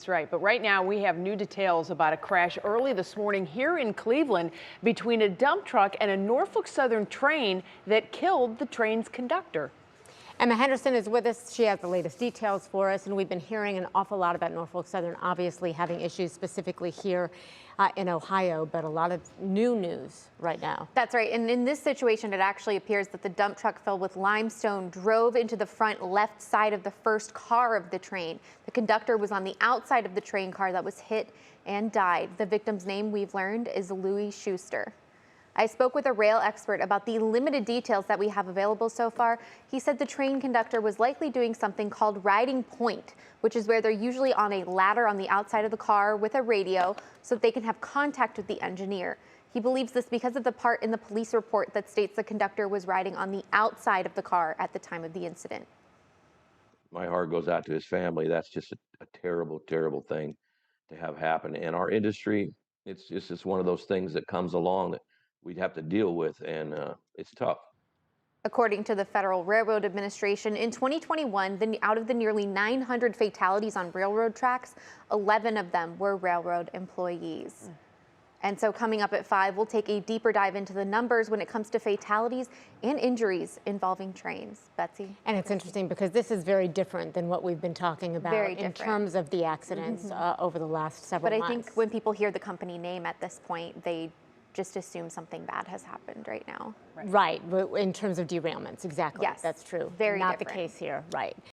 That's right. But right now we have new details about a crash early this morning here in Cleveland between a dump truck and a Norfolk Southern train that killed the train's conductor. Emma Henderson is with us. She has the latest details for us, and we've been hearing an awful lot about Norfolk Southern obviously having issues specifically here in Ohio, but a lot of new news right now. That's right. And in this situation, it actually appears that the dump truck filled with limestone drove into the front left side of the first car of the train. The conductor was on the outside of the train car that was hit and died. The victim's name, we've learned, is Louis Shuster. I spoke with a rail expert about the limited details that we have available so far. He said the train conductor was likely doing something called riding point, which is where they're usually on a ladder on the outside of the car with a radio so that they can have contact with the engineer. He believes this because of the part in the police report that states the conductor was riding on the outside of the car at the time of the incident. My heart goes out to his family. That's just a terrible, terrible thing to have happen. In our industry, it's just one of those things that comes along that we'd have to deal with, and it's tough. According to the Federal Railroad Administration, in 2021, out of the nearly 900 fatalities on railroad tracks, 11 of them were railroad employees. And so coming up at 5, we'll take a deeper dive into the numbers when it comes to fatalities and injuries involving trains. Betsy? And it's interesting because this is very different than what we've been talking about in terms of the accidents over the last several months. But I think when people hear the company name at this point, they just assume something bad has happened right now. Right, in terms of derailments, exactly. Yes. That's true. Very Not different. the case here, right.